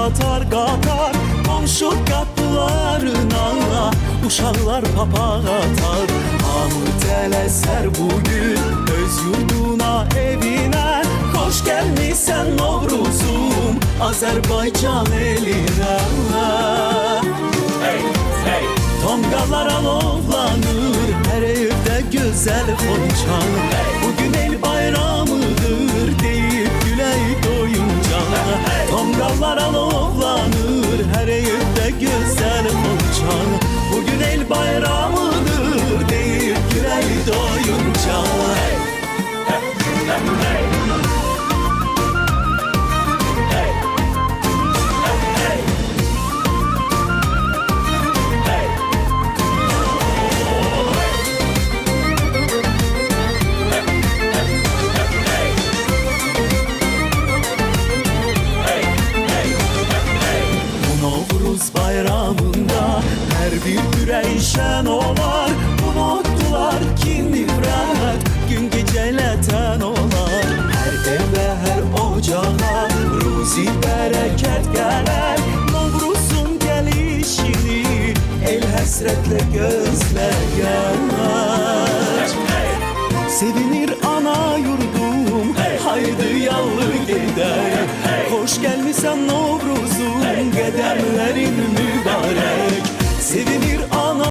qatar qatar qonşu qapılarına uşaqlar papaq atar. Hamı tələsər bugün öz yurduna evinə. Hoş gelmişsən Novruzum Azərbaycan elinə. Hey, hey. Tonqallar alovlanır hər evdə gözəl xonçan. Bugün el bayramıdır deyib gülək doyunca. Tonqallar alovlanır hər evdə gözəl xonçan. Bugün el bayramıdır deyib gülək doyunca. Bayramında her bir ürəyşən olar. Unutdular kin nifrət gün gecələtən olar. Hər evə hər ocağa ruzi bərəkət gələr. Novruzun gəlişini el həsrətlə gözlər gələr.